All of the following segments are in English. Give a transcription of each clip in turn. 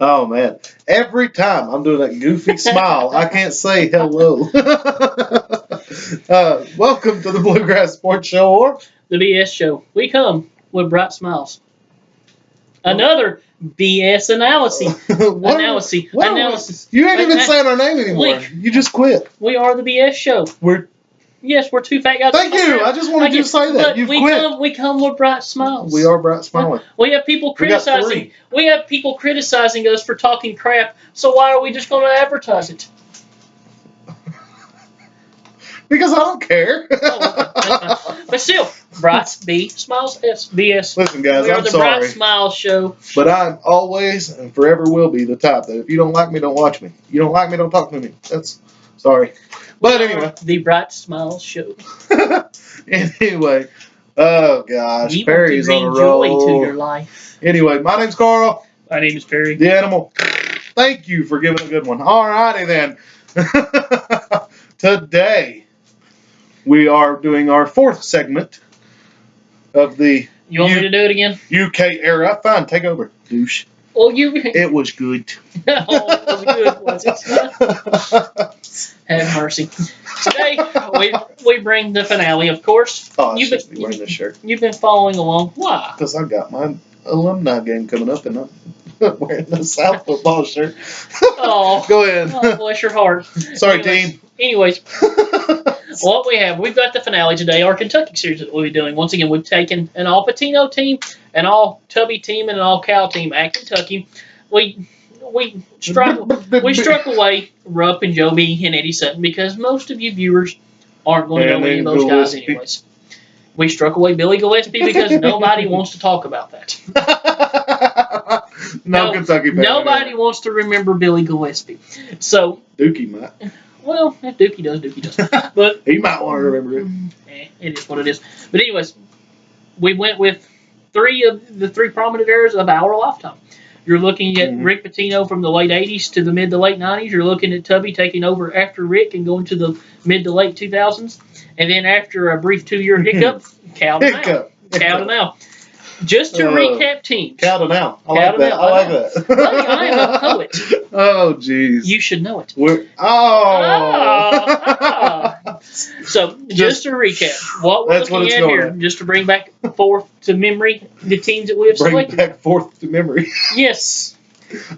Oh, man. Every time I'm doing that goofy smile, I can't say hello. Welcome to the Bluegrass Sports Show, or the BS Show. We come with bright smiles. Another BS analysis. Analysis. You ain't even saying our name anymore. You just quit. We are the BS Show. We're two fat guys. Thank you. I just wanted you to say that. You've quit. We come with bright smiles. We are bright smiling. We have people criticizing. We have people criticizing us for talking crap. So why are we just going to advertise it? Because I don't care. But still, bright B smiles S BS. Listen, guys, we are I'm the sorry. Bright Smiles Show. But I always and forever will be the type that if you don't like me, don't watch me. You don't like me, don't talk to me. That's sorry. But anyway, the Bright Smiles Show. Anyway, oh gosh, you Perry's on a roll. Joy to your life. Anyway, my name's Carl. My name is Perry. The animal. Thank you for giving a good one. All righty then. Today, we are doing our fourth segment of the You want me to do it again? UK era. Fine, take over, douche. Well, It was good. It was good, was it? Have mercy. Today, we bring the finale, of course. Oh, I should be wearing this shirt. You've been following along. Why? Because I got my alumni game coming up, and I'm wearing the South football shirt. Oh, go ahead. Oh, bless your heart. Sorry, team. Anyways, what we've got the finale today, our Kentucky series that we'll be doing. Once again, we've taken an all Pitino team, an all Tubby team, and an all Cal team at Kentucky. We struck away Rupp and Joby and Eddie Sutton because most of you viewers aren't going to know any of those guys anyways. We struck away Billy Gillespie because nobody wants to talk about that. No Kentucky fan. Nobody wants to remember Billy Gillespie. So Dookie might. Well, if Dookie does. But he might want to remember it. It is what it is. But anyways, we went with three of the three prominent eras of our lifetime. You're looking at Rick Pitino from the late 80s to the mid to late 90s. You're looking at Tubby taking over after Rick and going to the mid to late 2000s. And then after a brief 2-year hiccup, Cal to now. Just to recap teams. Cal to now. I like that. Buddy, I am a poet. Oh, jeez. You should know it. So, just to recap, what we're looking at here, just to bring back forth to memory the teams that we have selected. Bring back forth to memory. Yes.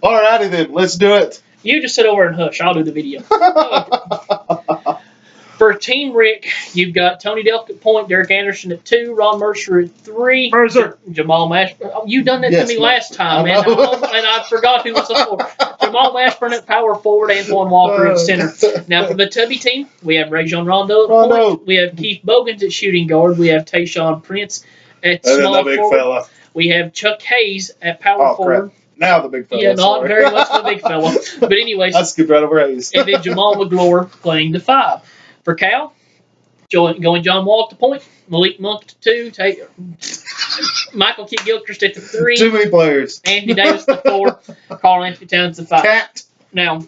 All righty then, let's do it. You just sit over and hush. I'll do the video. For Team Rick, you've got Tony Delk at point, Derek Anderson at 2, Ron Mercer at 3, Jamal Mashburn. Oh, you done that to me last time, and I forgot who was the 4. Jamal Mashburn at power forward, Antoine Walker at center. Now for the Tubby team, we have Rajon Rondo at point. We have Keith Bogans at shooting guard. We have Tayshaun Prince at small forward. Fella. We have Chuck Hayes at power forward. Crap. Now the big fella. Yeah, not very much the big fella. But anyways. I skipped right over Hayes. And then Jamal McGlure playing the 5. For Cal, going John Wall to point, Malik Monk to 2, Michael Kidd Gilchrist at the 3. Too many players. Anthony Davis to 4, Karl-Anthony Towns to 5. Cat. Now,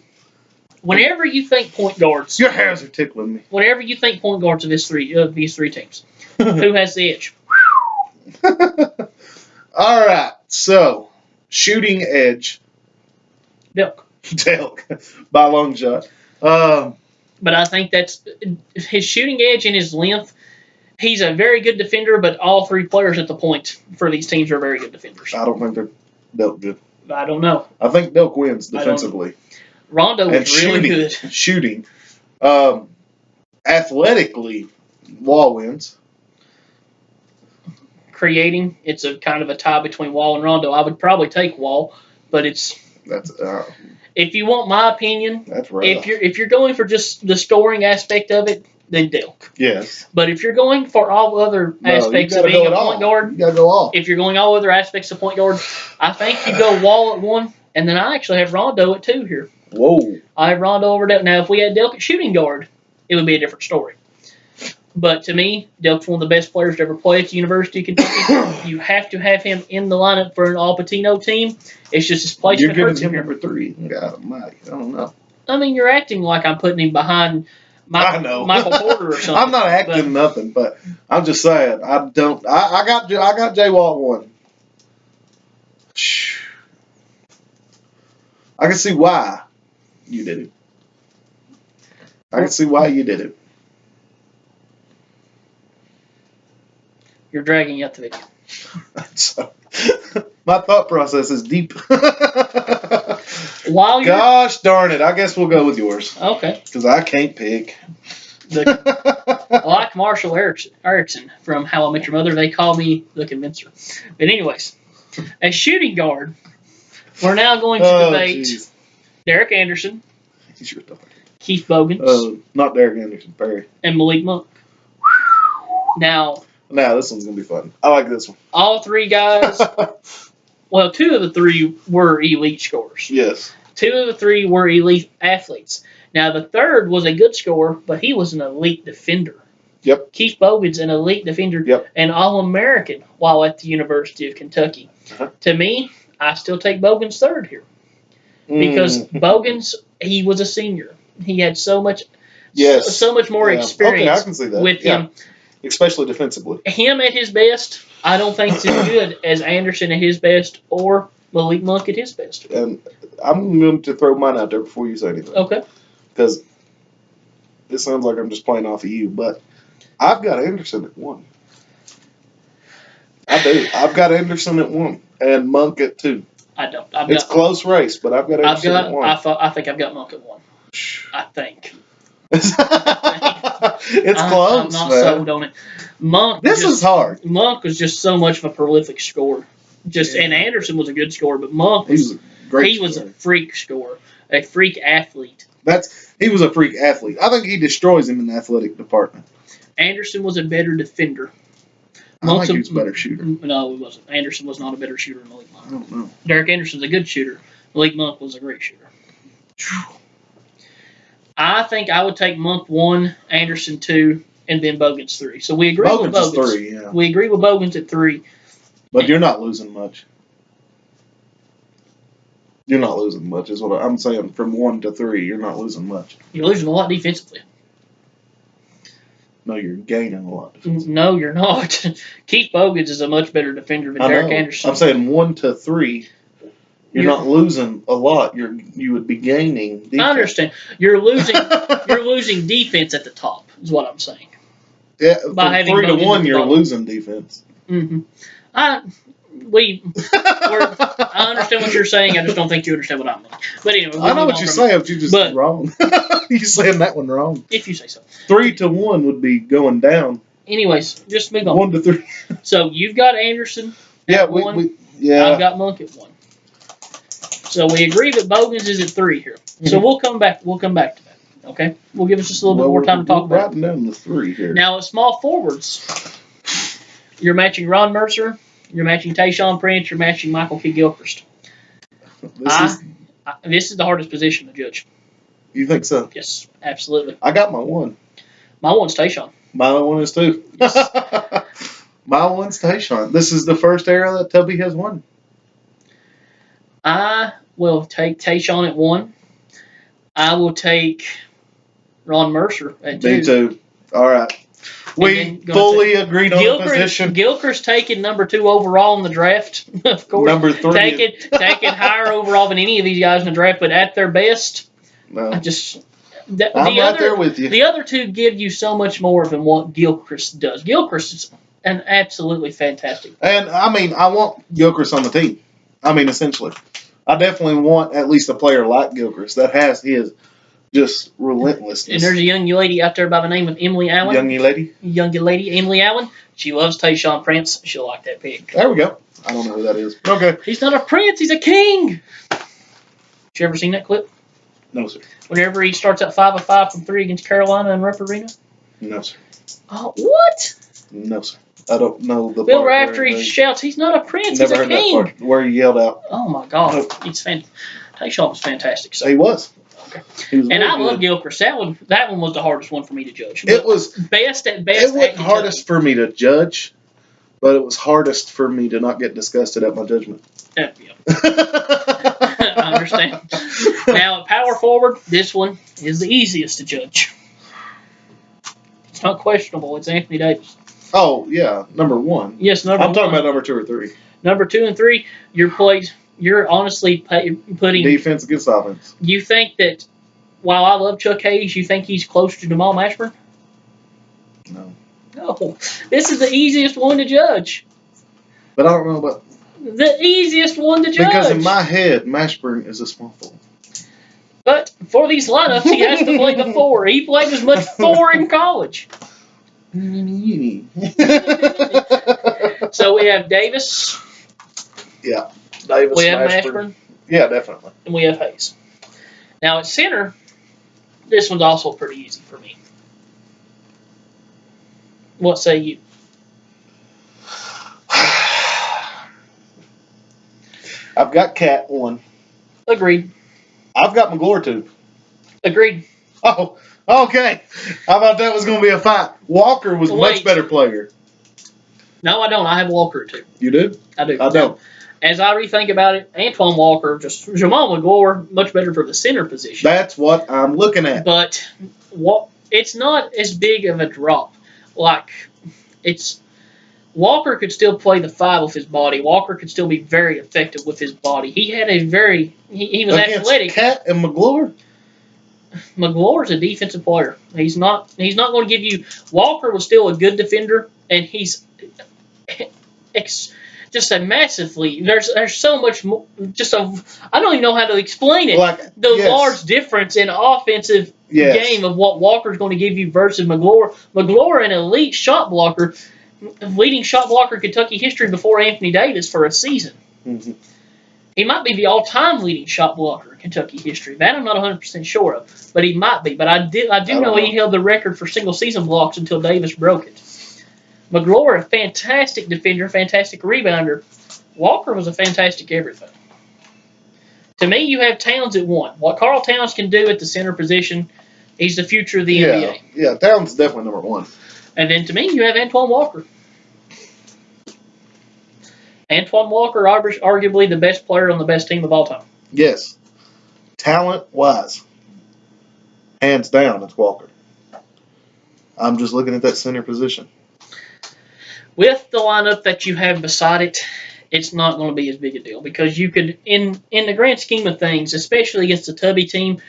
whenever you think point guards, your hairs are tickling me. Whenever you think point guards of these three teams, who has the edge? All right, so shooting edge. Delk by a long shot. But I think that's his shooting edge and his length. He's a very good defender, but all three players at the point for these teams are very good defenders. I don't think they're Delk good. I don't know. I think Delk wins defensively. Rondo was really good. Shooting. Athletically, Wall wins. Creating, it's a kind of a tie between Wall and Rondo. I would probably take Wall, but it's... If you want my opinion, that's right. If you're going for just the scoring aspect of it, then Delk. Yes. But if you're going for all other aspects of being a point guard, you gotta go all. If you're going all other aspects of point guard, I think you go Wall at 1, and then I actually have Rondo at 2 here. Whoa. I have Rondo over Delk. Now, if we had Delk at shooting guard, it would be a different story. But to me, Delk's one of the best players to ever play at the University of Kentucky. You have to have him in the lineup for an all Pitino team. It's just his placement hurts him. You're giving him number 3. God almighty. I don't know. I mean, you're acting like I'm putting him behind Michael Porter or something. I'm not acting nothing, but I'm just saying. I got J Wall at 1. I can see why you did it. I can see why you did it. You're dragging out the video. So, my thought process is deep. Gosh darn it. I guess we'll go with yours. Okay. Because I can't pick. I like Marshall Erickson from How I Met Your Mother. They call me the convincer. But anyways, as shooting guard, we're now going to debate Derek Anderson, Keith Bogans, not Derek Anderson, Perry, and Malik Monk. Now, this one's going to be fun. I like this one. All three guys, well, two of the three were elite scorers. Yes. Two of the three were elite athletes. Now, the third was a good scorer, but he was an elite defender. Yep. Keith Bogans, an elite defender, yep. and All-American while at the University of Kentucky. Uh-huh. To me, I still take Bogans third here. Because Bogans, he was a senior. He had so much more experience I can see that. with him. Especially defensively. Him at his best, I don't think is as good as Anderson at his best or Malik Monk at his best. And I'm going to throw mine out there before you say anything. Okay. Because it sounds like I'm just playing off of you, but I've got Anderson at 1. I do. I've got Anderson at 1 and Monk at 2. I don't. It's close race, but I've got Anderson at 1. I think I've got Monk at 1. I think. It's close. I'm not sold on it. Monk. This is hard. Monk was just so much of a prolific scorer. And Anderson was a good scorer, but Monk was a freak scorer, a freak athlete. He was a freak athlete. I think he destroys him in the athletic department. Anderson was a better defender. I think he was a better shooter. No, he wasn't. Anderson was not a better shooter than Malik Monk. I don't know. Derek Anderson's a good shooter. Malik Monk was a great shooter. I think I would take Monk 1, Anderson 2, and then Bogans 3. So we agree with Bogans. Is 3, yeah. We agree with Bogans at 3. But you're not losing much. You're not losing much, is what I'm saying. From 1 to 3, you're not losing much. You're losing a lot defensively. No, you're gaining a lot defensively. No, you're not. Keith Bogans is a much better defender than Derek Anderson. I'm saying 1 to 3. You're not losing a lot. You would be gaining defense. I understand. You're losing defense at the top, is what I'm saying. Yeah, from 3 to 1, you're losing defense. Mm-hmm. I understand what you're saying. I just don't think you understand what I'm saying. But anyway, I know what you're saying, but you're just wrong. You're saying that one wrong. If you say so. 3 to 1 would be going down. Anyways, just move on. 1 to 3. So you've got Anderson. Yeah, 1. I've got Monk at 1. So we agree that Bogans is at 3 here. Mm-hmm. So we'll come back to that. Okay? We'll give us just a little bit more time to talk about it. Writing down the 3 here. Now, at small forwards, you're matching Ron Mercer, you're matching Tayshaun Prince, you're matching Michael Kidd-Gilchrist. This is the hardest position to judge. You think so? Yes, absolutely. I got my 1. My 1's Tayshaun. My 1 is 2. Yes. My 1's Tayshaun. This is the first era that Tubby has won. I will take Tayshaun at 1. I will take Ron Mercer at 2. Me too. All right. We fully agreed on the position. Gilchrist taking number 2 overall in the draft, of course. Number 3. Taking higher overall than any of these guys in the draft, but at their best, no. I'm right there with you. The other two give you so much more than what Gilchrist does. Gilchrist is an absolutely fantastic. And, I want Gilchrist on the team. Essentially. I definitely want at least a player like Gilchrist that has his just relentlessness. And there's a young lady out there by the name of Emily Allen. Young lady, Emily Allen. She loves Tayshaun Prince. She'll like that pick. There we go. I don't know who that is. Okay. He's not a prince. He's a king. Did you ever seen that clip? No, sir. Whenever he starts at 5 of 5 from 3 against Carolina in Rupp Arena? No, sir. Oh, what? No, sir. I don't know the Bill Raftery shouts, he's not a prince, he's a king. Never heard that part where he yelled out. Oh, my God. Nope. Tayshaun was fantastic. So. He was. Okay. And I love Gilchrist. That one was the hardest one for me to judge. It was best at best. It wasn't hardest for me to judge, but it was hardest for me to not get disgusted at my judgment. Yeah. I understand. Now, at power forward, this one is the easiest to judge. It's not questionable. It's Anthony Davis. Oh, yeah. Number 1. Yes, number 1. I'm talking about number 2 or 3. Number 2 and 3, your plays. You're honestly putting defense against offense. You think that while I love Chuck Hayes, you think he's closer to Jamal Mashburn? No. No. This is the easiest one to judge. But I don't know about the easiest one to judge. Because in my head, Mashburn is a small forward. But for these lineups, he has to play the 4. He played as much 4 in college. So we have Davis. Yeah. Davis. We have Mashburn. Yeah, definitely. And we have Hayes. Now at center, this one's also pretty easy for me. What say you? I've got Cat 1. Agreed. I've got McGlure 2. Agreed. Oh, okay. I thought that was going to be a fight. Walker was a much better player. No, I don't. I have Walker 2. You do? I do. I don't. As I rethink about it, Antoine Walker, just Jamal McGlure, much better for the center position. That's what I'm looking at. But it's not as big of a drop. Like, Walker could still play the 5 with his body. Walker could still be very effective with his body. He had a very... He was athletic. Cat and McGlure? McGlure's a defensive player. He's not going to give you... Walker was still a good defender, and he's just a massively... There's so much more... I don't even know how to explain it. Large difference in offensive game of what Walker's going to give you versus McGlure. McGlure, an elite shot blocker... leading shot blocker in Kentucky history before Anthony Davis for a season. Mm-hmm. He might be the all-time leading shot blocker in Kentucky history. That I'm not 100% sure of, but he might be. But I do know he held the record for single-season blocks until Davis broke it. McGlure, a fantastic defender, fantastic rebounder. Walker was a fantastic everything. To me, you have Towns at 1. What Karl Towns can do at the center position, he's the future of the NBA. Yeah, Towns is definitely number 1. And then to me, you have Antoine Walker. Antoine Walker, arguably the best player on the best team of all time. Yes. Talent-wise. Hands down, it's Walker. I'm just looking at that center position. With the lineup that you have beside it, it's not going to be as big a deal. Because you could, in the grand scheme of things, especially against the Tubby team,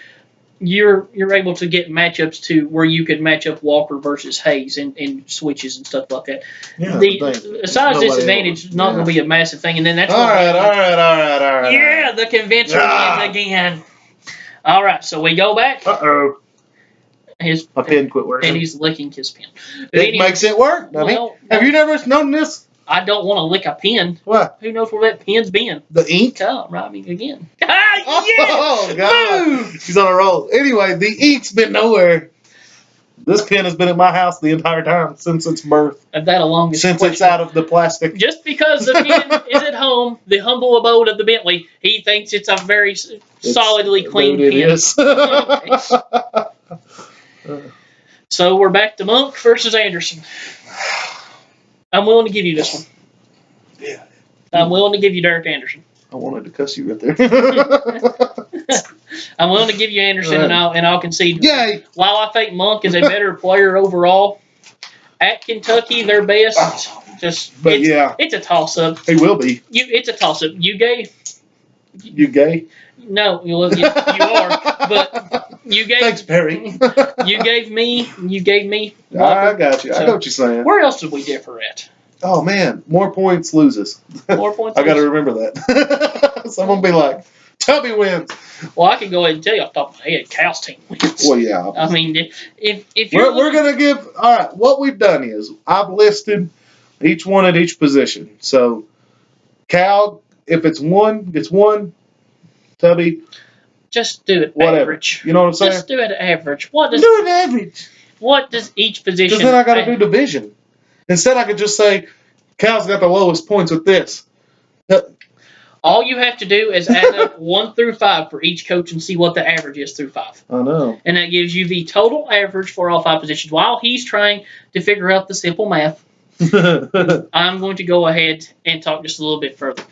you're able to get matchups to where you could match up Walker versus Hayes and switches and stuff like that. Yeah, the size disadvantage is not going to be a massive thing, and then that's all right. Yeah, the convention wins again. All right, so we go back. Uh-oh. My pen quit working. And he's licking his pen. It makes it work. Have you never known this? I don't want to lick a pen. What? Who knows where that pen's been? The ink? Oh, right me again. Oh, God. He's on a roll. Anyway, the ink's been nowhere. This pen has been at my house the entire time since its birth. Since it's out of the plastic. Just because the pen is at home, the humble abode of the Bentley, he thinks it's a very solidly clean pen. It is. So we're back to Monk versus Anderson. I'm willing to give you this one. Yeah. I'm willing to give you Derek Anderson. I wanted to cuss you right there. I'm willing to give you Anderson, and I'll concede. Yay! While I think Monk is a better player overall, at Kentucky, their best. It's a toss-up. He will be. It's a toss-up. You gay? You gay? No, you are. But you gave. Thanks, Perry. You gave me. I got you. I got what you're saying. Where else did we differ at? Oh man, more points loses. More points. I got to remember that. Someone be like, Tubby wins. Well, I can go ahead and tell you off the top of my head, Cal's team wins. Well, yeah. I mean, if we're gonna give. All right, what we've done is I've listed each one at each position. So, Cal, if it's 1, gets 1. Tubby, just do it whatever. Average. You know what I'm saying? Just do it average. Do it average. What does each position? Because then I got to do division. Instead, I could just say Cal's got the lowest points with this. All you have to do is add up 1 through 5 for each coach and see what the average is through 5. I know. And that gives you the total average for all 5 positions. While he's trying to figure out the simple math, I'm going to go ahead and talk just a little bit further.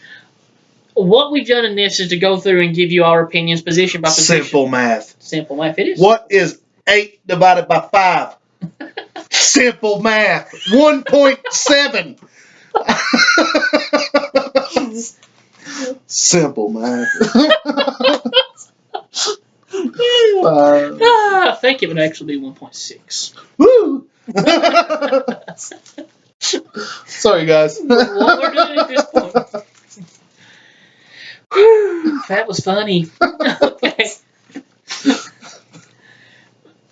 What we've done in this is to go through and give you our opinions position by position. Simple math. Simple math it is. What is 8 divided by 5? Simple math. 1.7. Simple, man. I think it would actually be 1.6. Woo! Sorry, guys. What we're doing at this point. Whew, that was funny. Okay.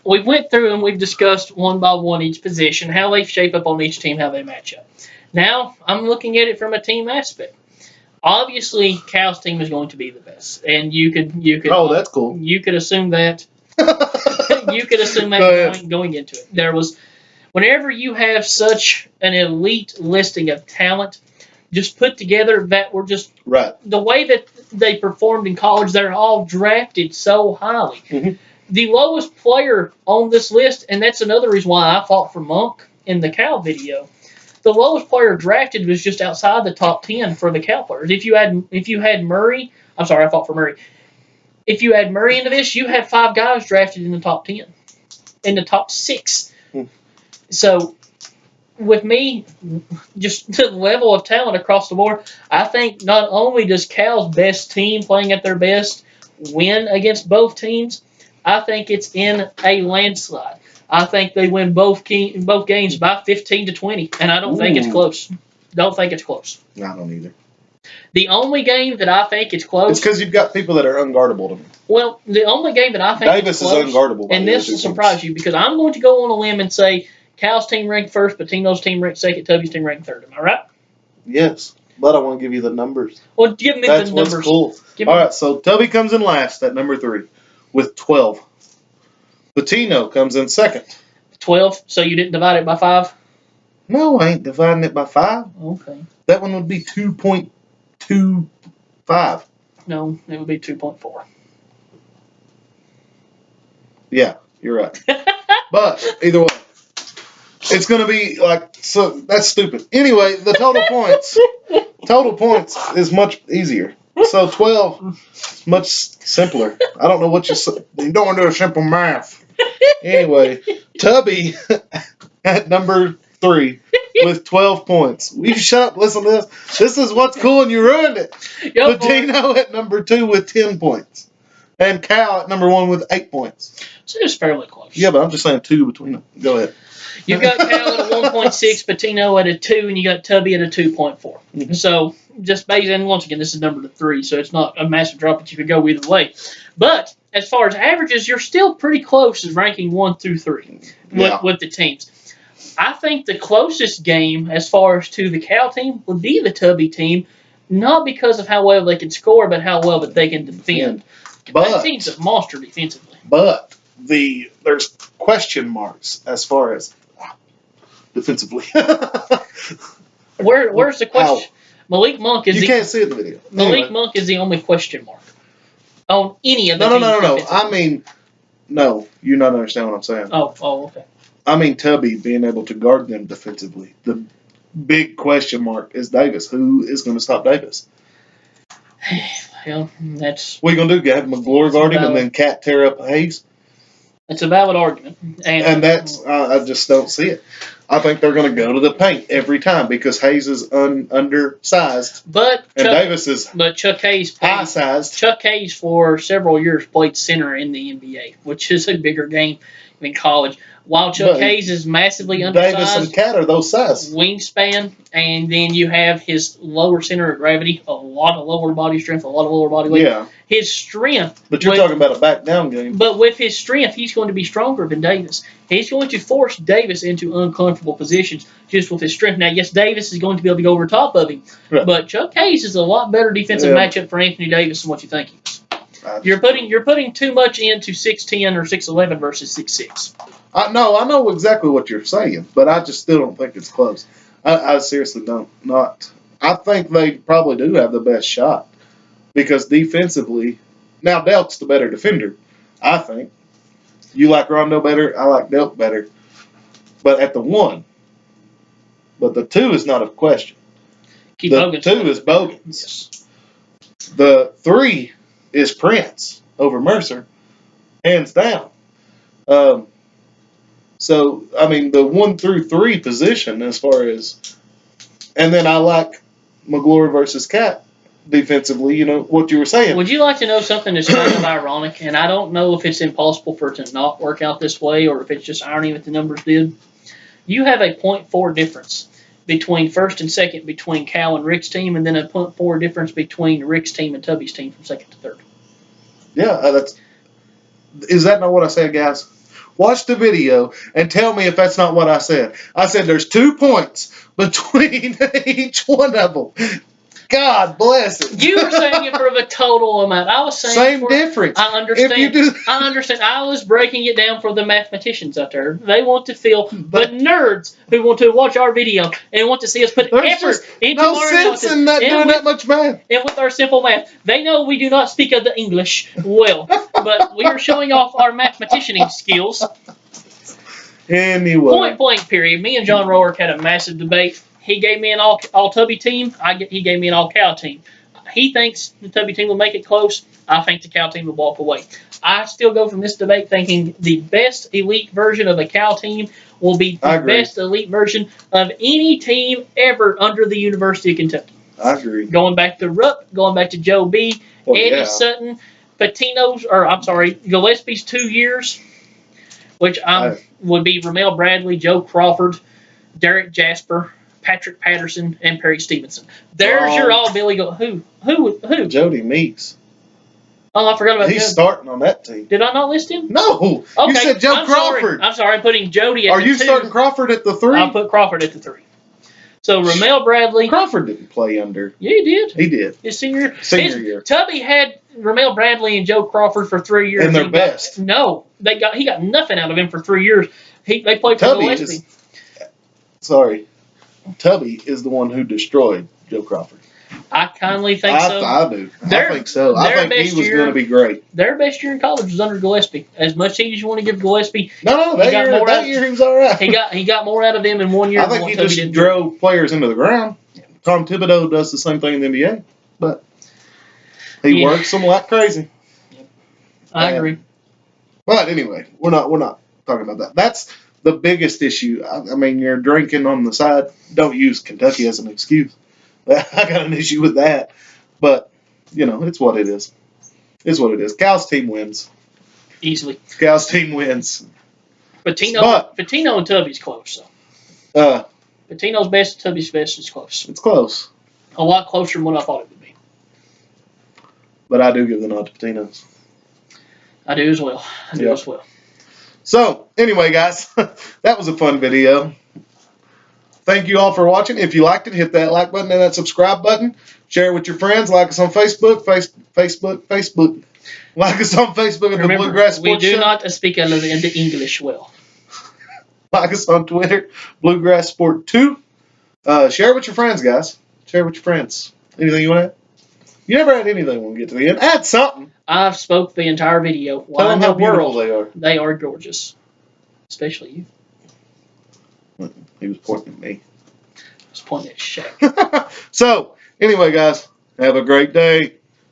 We went through and we've discussed one by one each position, how they shape up on each team, how they match up. Now, I'm looking at it from a team aspect. Obviously, Cal's team is going to be the best, and you could. Oh, that's cool. You could assume that. You could assume that going into it. There was, whenever you have such an elite listing of talent, just put together that were just right. The way that they performed in college, they're all drafted so highly. Mm-hmm. The lowest player on this list, and that's another reason why I fought for Monk in the Cal video. The lowest player drafted was just outside the top 10 for the Cal players. If you had Murray, I'm sorry, I fought for Murray. If you add Murray into this, you have 5 guys drafted in the top 10, in the top 6. So, with me, just the level of talent across the board, I think not only does Cal's best team playing at their best win against both teams, I think it's in a landslide. I think they win both games by 15-20, and I don't think it's close. Don't think it's close. No, I don't either. The only game that I think it's close. It's because you've got people that are unguardable to me. Well, the only game that I think Davis is close, is unguardable. And this will surprise you because I'm going to go on a limb and say Cal's team ranked first, Pitino's team ranked second, Tubby's team ranked third. Am I right? Yes, but I want to give you the numbers. Well, give me That's the numbers. That's what's cool. All right, so Tubby comes in last at number 3 with 12. Pitino comes in second. 12, so you didn't divide it by 5? No, I ain't dividing it by 5. Okay. That one would be 2.25. No, it would be 2.4. Yeah, you're right. But either way, it's going to be like, so that's stupid. Anyway, the total points is much easier. So 12 is much simpler. I don't know what you don't want to do a simple math. Anyway, Tubby at number 3 with 12 points. Will you shut up? Listen to this. This is what's cool, and you ruined it. Pitino at number 2 with 10 points. And Cal at number 1 with 8 points. So it's fairly close. Yeah, but I'm just saying 2 between them. Go ahead. You got Cal at a 1.6, Pitino at a 2, and you got Tubby at a 2.4. Mm-hmm. So just based, and once again, this is number 3, so it's not a massive drop, but you could go either way. But as far as averages, you're still pretty close as ranking 1 through 3 with the teams. I think the closest game as far as to the Cal team would be the Tubby team, not because of how well they can score, but how well that they can defend. That team's a monster defensively. But there's question marks as far as defensively. Where's the question? Ow. Malik Monk is. You can't see it in the video. Malik Monk is the only question mark on any of the teams. No. I mean, no, you not understand what I'm saying. Oh, okay. I mean, Tubby being able to guard them defensively. The big question mark is Davis. Who is going to stop Davis? Well, that's. What are you going to do? Have McGlory guard him and then Cat tear up Hayes? It's a valid argument. And that's, I just don't see it. I think they're going to go to the paint every time because Hayes is undersized. Davis is Chuck Hayes high-sized. Chuck Hayes for several years played center in the NBA, which is a bigger game in college. While Chuck Hayes is massively undersized, Davis and Cat are those size. Wingspan, and then you have his lower center of gravity, a lot of lower body strength, a lot of lower body weight. Yeah. His strength. But you're talking about a back-down game. But with his strength, he's going to be stronger than Davis. He's going to force Davis into uncomfortable positions just with his strength. Now, yes, Davis is going to be able to go over top of him, right. But Chuck Hayes is a lot better defensive matchup for Anthony Davis than what you think he is. You're putting too much into 6'10" or 6'11" versus 6'6". I know exactly what you're saying, but I just still don't think it's close. I seriously don't. I think they probably do have the best shot because defensively, now Delk's the better defender, I think. You like Rondo better, I like Delk better. But at the 1, but the 2 is not a question. The 2 is Bogan. Yes. The 3 is Prince over Mercer, hands down. So, I mean, the 1 through 3 position as far as... And then I like McGlory versus Cat defensively. You know what you were saying. Would you like to know something that's kind of ironic? And I don't know if it's impossible for it to not work out this way or if it's just irony what the numbers did. You have a .4 difference between first and second between Cal and Rick's team, and then a .4 difference between Rick's team and Tubby's team from second to third. Yeah, is that not what I said, guys? Watch the video and tell me if that's not what I said. I said there's 2 points between each one of them. God bless it. You were saying it for the total amount. I was saying same difference. I understand. If you do, I understand. I was breaking it down for the mathematicians out there. They want to feel the nerds who want to watch our video and want to see us put effort into no our sense in that doing that much math. And with our simple math, they know we do not speak of the English well, but we are showing off our mathematicianing skills. Anyway, Point blank period. Me and John Roark had a massive debate. He gave me an all Tubby team. He gave me an all Cal team. He thinks the Tubby team will make it close. I think the Cal team will walk away. I still go from this debate thinking the best elite version of a Cal team will be the best elite version of any team ever under the University of Kentucky. I agree. Going back to Rupp, going back to Joe B, Eddie Sutton, Gillespie's 2 years, which would be Ramel Bradley, Joe Crawford, Derek Jasper, Patrick Patterson, and Perry Stevenson. There's your all Billy go. Who? Jody Meeks. Oh, I forgot about him. He's starting on that team. Did I not list him? No. Okay. You said Joe Crawford. I'm sorry. I'm putting Jody at the 2. Are you starting Crawford at the 3? I'll put Crawford at the 3. So Ramel Bradley. Crawford didn't play under. Yeah, he did. He did. His senior year. Tubby had Ramel Bradley and Joe Crawford for 3 years. And their best. He got nothing out of him for 3 years. They played for Gillespie. Sorry. Tubby is the one who destroyed Joe Crawford. I kindly think so. I do. I think so. I think he was going to be great. Their best year in college was under Gillespie. As much heat as you want to give Gillespie, that year he was all right. He got more out of them in 1 year. I think he just drove players into the ground. Tom Thibodeau does the same thing in the NBA, but he works them like crazy. I agree. But anyway, we're not talking about that. That's the biggest issue. I mean, you're drinking on the side. Don't use Kentucky as an excuse. I got an issue with that. But, it's what it is. It's what it is. Cal's team wins. Easily. Cal's team wins. Pitino and Tubby's close, so. Pitino's best, Tubby's best is close. It's close. A lot closer than what I thought it would be. But I do give the nod to Pitino's. I do as well. So, anyway, guys, that was a fun video. Thank you all for watching. If you liked it, hit that like button and that subscribe button. Share it with your friends. Like us on Facebook. Facebook. Like us on Facebook at the Bluegrass Sports Show. We do not speak the English well. Like us on Twitter, Bluegrass Sport 2. Share it with your friends, guys. Share it with your friends. Anything you want to add? You never had anything when we get to the end. Add something. I've spoke the entire video. Tell them how beautiful they are. They are gorgeous. Especially you. He was pointing at me. I was pointing at Shaq. So, anyway, guys, have a great day.